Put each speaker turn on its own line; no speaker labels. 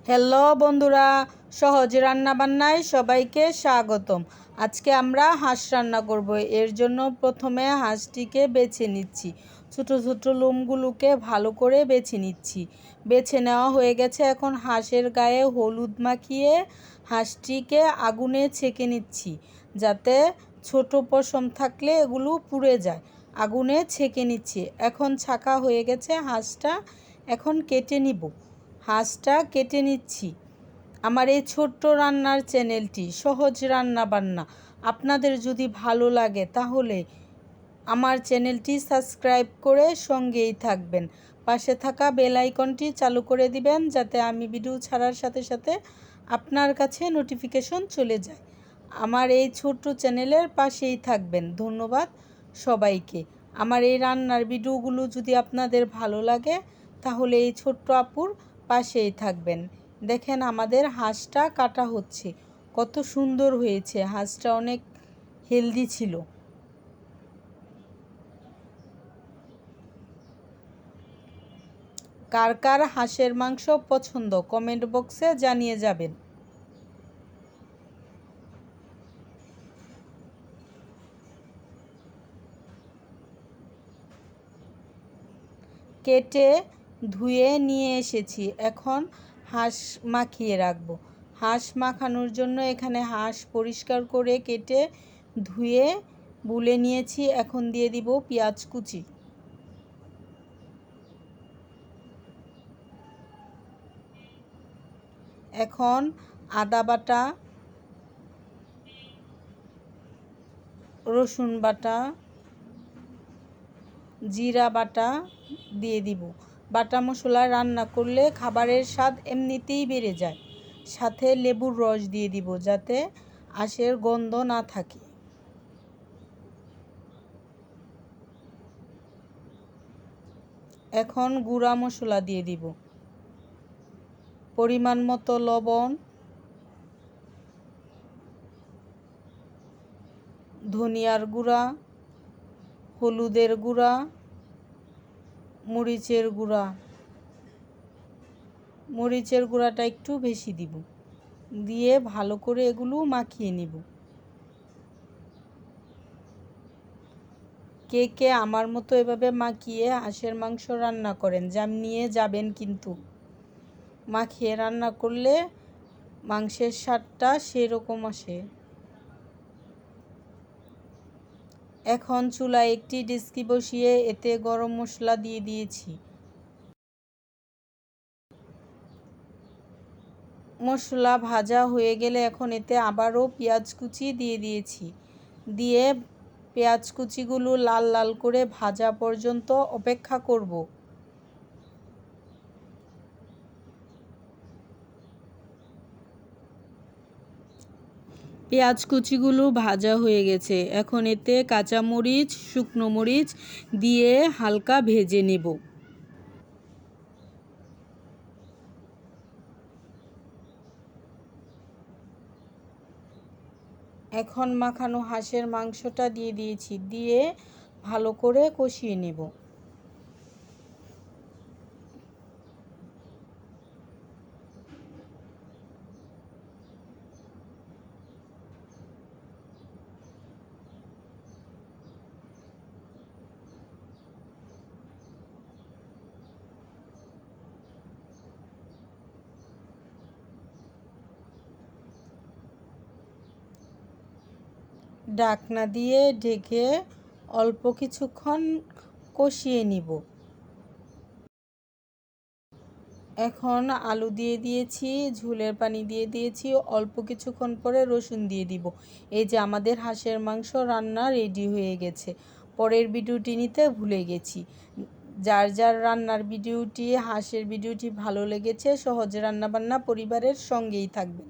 Hello বন্ধুরা, সহজ রান্নাবান্নায় সবাইকে স্বাগতম। আজকে আমরা হাঁস রান্না করব। এর জন্য প্রথমে হাঁসটিকে বেছে নিচ্ছি। ছোট ছোট লোমগুলোকে ভালো করে বেছে নিচ্ছি। বেছে নেওয়া হয়ে গেছে। এখন হাঁসের গায়ে হলুদ মাখিয়ে হাঁসটিকে আগুনে ছেঁকে নিচ্ছি, যাতে ছোট পশম থাকলে এগুলো পুড়ে যায়। আগুনে ছেঁকে নিচ্ছি। এখন ছাঁকা হয়ে গেছে হাঁসটা। এখন কেটে নিব। হাঁসটা কেটে নিচ্ছি। আমার এই ছোট্ট রান্নার চ্যানেলটি সহজ রান্না বান্না আপনাদের যদি ভালো লাগে তাহলে আমার চ্যানেলটি সাবস্ক্রাইব করে সঙ্গেই থাকবেন। পাশে থাকা বেল আইকনটি চালু করে দিবেন, যাতে আমি ভিডিও ছাড়ার সাথে সাথে আপনার কাছে নোটিফিকেশন চলে যায়। আমার এই ছোট্ট চ্যানেলের পাশেই থাকবেন। ধন্যবাদ সবাইকে। আমার এই রান্নার ভিডিওগুলো যদি আপনাদের ভালো লাগে তাহলে এই ছোট্ট আপুর পাশেই থাকবেন। দেখেন আমাদের হাঁসটা কাটা হচ্ছে, কত সুন্দর হয়েছে। হাঁসটা অনেক হেলদি ছিল। কার কার হাঁসের মাংস পছন্দ কমেন্ট বক্সে জানিয়ে যাবেন। কেটে ধুয়ে নিয়ে এসেছি। এখন হাঁস মাখিয়ে রাখবো। হাঁস মাখানোর জন্য এখানে হাঁস পরিষ্কার করে কেটে ধুয়ে বুলে নিয়েছি। এখন দিয়ে দিব পেঁয়াজ কুচি। এখন আদা বাটা, রসুন বাটা, জিরা বাটা দিয়ে দিব। বাটা মশলা রান্না করলে খাবারের স্বাদ এমনিতেই বেড়ে যায়। সাথে লেবুর রস দিয়ে দিব, যাতে আঁশের গন্ধ না থাকে। এখন গুঁড়া মশলা দিয়ে দিব। পরিমাণ মতো লবণ, ধনিয়ার গুঁড়া, হলুদের গুঁড়া, মরিচের গুঁড়া। মরিচের গুঁড়াটা একটু বেশি দিব। দিয়ে ভালো করে এগুলো মাখিয়ে নিব। কে কে আমার মতো এভাবে মাখিয়ে হাঁসের মাংস রান্না করেন জানিয়ে যাবেন। কিন্তু মাখিয়ে রান্না করলে মাংসের স্বাদটা সেরকম আসে। এখন চুলায় একটি ডেচকি বসিয়ে এতে গরম মশলা দিয়ে দিয়েছি। মশলা ভাজা হয়ে গেলে এখন এতে আবারও পেঁয়াজ কুচি দিয়ে দিয়েছি। দিয়ে পেঁয়াজ কুচিগুলো লাল লাল করে ভাজা পর্যন্ত অপেক্ষা করব। পেঁয়াজ কুচিগুলো ভাজা হয়ে গেছে। এখন এতে কাঁচামরিচ, শুকনো মরিচ দিয়ে হালকা ভেজে নেব। এখন মাখানো হাঁসের মাংসটা দিয়ে দিয়েছি। দিয়ে ভালো করে কষিয়ে নেব। ঢাকনা দিয়ে ঢেকে অল্প কিছুক্ষণ কষিয়ে নিব। এখন আলু দিয়ে দিয়েছি, ঝোলের পানি দিয়ে দিয়েছি। অল্প কিছুক্ষণ পরে রসুন দিয়ে দিব। এই যে আমাদের হাঁসের মাংস রান্না রেডি হয়ে গেছে। পরের ভিডিওটি নিতে ভুলে গেছি। যার যার রান্নার ভিডিওটি, হাঁসের ভিডিওটি ভালো লেগেছে, সহজ রান্নাবান্না পরিবারের সঙ্গেই থাকবেন।